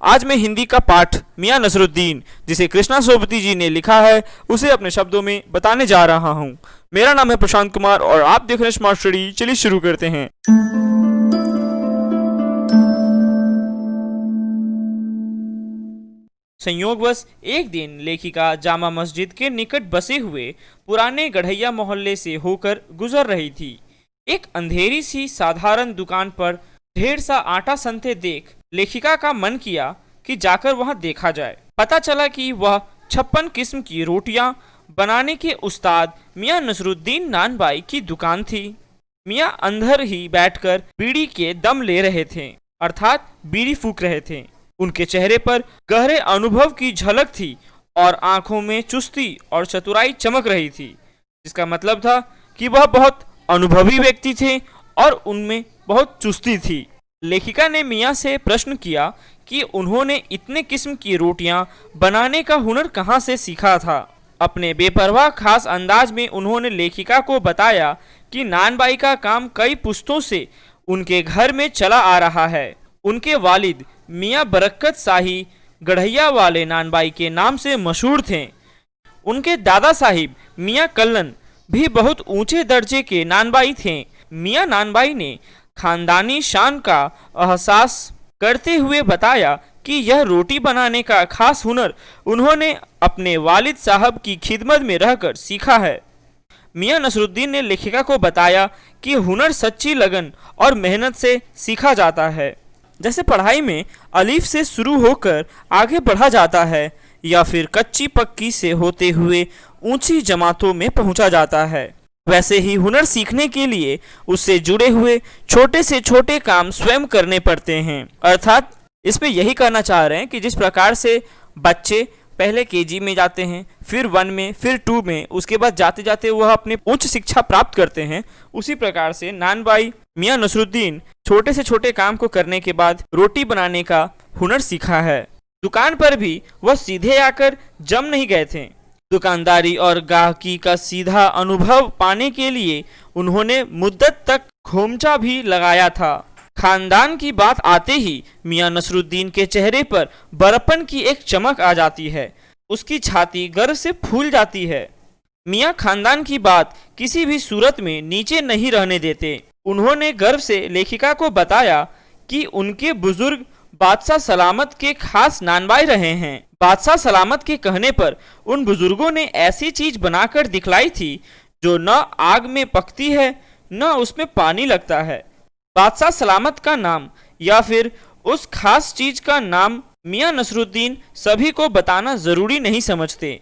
आज मैं हिंदी का पाठ मियां नसरुद्दीन, जिसे कृष्णा सोबती जी ने लिखा है, उसे अपने शब्दों में बताने जा रहा हूं। मेरा नाम है प्रशांत कुमार और आप देख रहे हैं स्मार्ट स्टडी। चलिए शुरू करते हैं। संयोगवश एक दिन लेखिका जामा मस्जिद के निकट बसे हुए पुराने गढ़ैया मोहल्ले से होकर गुजर रही थी। एक अंधेरी सी साधारण दुकान पर ढेर सा आटा सनते देख लेखिका का मन किया कि जाकर वहां देखा जाए। पता चला कि वह 56 किस्म की रोटियां बनाने के उस्ताद मियां नसरुद्दीन नानबाई की दुकान थी। मियां अंदर ही बैठकर बीड़ी के दम ले रहे थे, अर्थात बीड़ी फूंक रहे थे। उनके चेहरे पर गहरे अनुभव की झलक थी और आंखों में चुस्ती और चतुराई चमक रही थी, जिसका मतलब था कि वह बहुत अनुभवी व्यक्ति थे और उनमें बहुत चुस्ती थी। लेखिका ने मियां से प्रश्न किया कि उन्होंने इतने किस्म की रोटियां बनाने का हुनर कहां से सीखा था। अपने बेपरवाह खास अंदाज में उन्होंने लेखिका को बताया कि नानबाई का काम कई पुश्तों से उनके घर में चला आ रहा है। उनके वालिद मियां बरकत शाही गढ़ैया वाले नानबाई के नाम से मशहूर थे। उनके दादा साहिब मियां कल्लन भी बहुत ऊंचे दर्जे के नानबाई थे। मियां नानबाई ने खानदानी शान का एहसास करते हुए बताया कि यह रोटी बनाने का खास हुनर उन्होंने अपने वालिद साहब की खिदमत में रहकर सीखा है। मियां नसरुद्दीन ने लेखिका को बताया कि हुनर सच्ची लगन और मेहनत से सीखा जाता है। जैसे पढ़ाई में अलीफ से शुरू होकर आगे बढ़ा जाता है या फिर कच्ची पक्की से होते हुए ऊंची जमातों में पहुंचा जाता है, वैसे ही हुनर सीखने के लिए उससे जुड़े हुए छोटे से छोटे काम स्वयं करने पड़ते हैं। अर्थात इसमें यही कहना चाह रहे हैं कि जिस प्रकार से बच्चे पहले केजी में जाते हैं, फिर 1 में, फिर 2 में, उसके बाद जाते जाते वह अपने उच्च शिक्षा प्राप्त करते हैं, उसी प्रकार से नानबाई मियां नसरुद्दीन छोटे से छोटे काम को करने के बाद रोटी बनाने का हुनर सीखा है। दुकान पर भी वह सीधे आकर जम नहीं गए थे। दुकानदारी और गाहकी का सीधा अनुभव पाने के लिए उन्होंने मुद्दत तक खोमचा भी लगाया था। खानदान की बात आते ही मियां नसरुद्दीन के चेहरे पर बड़प्पन की एक चमक आ जाती है। उसकी छाती गर्व से फूल जाती है। मियां खानदान की बात किसी भी सूरत में नीचे नहीं रहने देते। उन्होंने गर्व से लेखिका को बताया कि उनके बुजुर्ग बादशाह सलामत के खास नानबाई रहे हैं। बादशाह सलामत के कहने पर उन बुजुर्गों ने ऐसी चीज बनाकर दिखलाई थी जो न आग में पकती है न उसमें पानी लगता है। बादशाह सलामत का नाम या फिर उस खास चीज का नाम मियां नसरुद्दीन सभी को बताना जरूरी नहीं समझते।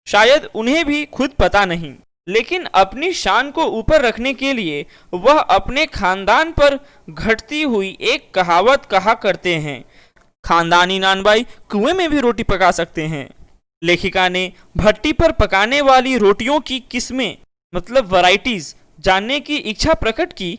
शायद उन्हें भी खुद पता नहीं, लेकिन अपनी शान को ऊपर रखने के लिए वह अपने खानदान पर घटती हुई एक कहावत कहा करते हैं, खानदानी नानबाई कुएं में भी रोटी पका सकते हैं। लेखिका ने भट्टी पर पकाने वाली रोटियों की किस्में मतलब वैरायटीज जानने की इच्छा प्रकट की।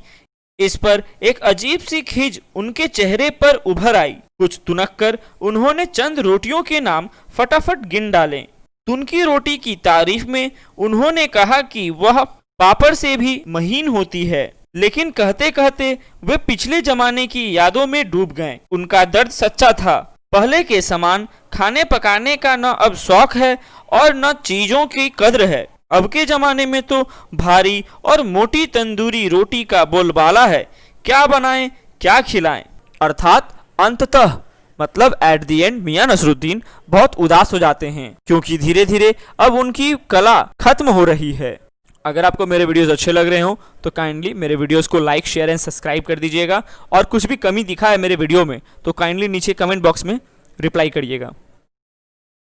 इस पर एक अजीब सी खिज उनके चेहरे पर उभर आई। कुछ तुनक कर उन्होंने चंद रोटियों के नाम फटाफट गिन डाले। तुनकी रोटी की तारीफ में उन्होंने कहा कि वह पापड़ से भी महीन होती है, लेकिन कहते कहते वे पिछले जमाने की यादों में डूब गए। उनका दर्द सच्चा था। पहले के समान खाने पकाने का न अब शौक है और न चीजों की कद्र है। अब के जमाने में तो भारी और मोटी तंदूरी रोटी का बोलबाला है, क्या बनाएं क्या खिलाएं। अर्थात अंततः मतलब एट दी एंड मियां नसरुद्दीन बहुत उदास हो जाते हैं, क्योंकि धीरे धीरे अब उनकी कला खत्म हो रही है। अगर आपको मेरे वीडियोस अच्छे लग रहे हो तो काइंडली मेरे वीडियोस को लाइक शेयर एंड सब्सक्राइब कर दीजिएगा, और कुछ भी कमी दिखा है मेरे वीडियो में तो काइंडली नीचे कमेंट बॉक्स में रिप्लाई करिएगा।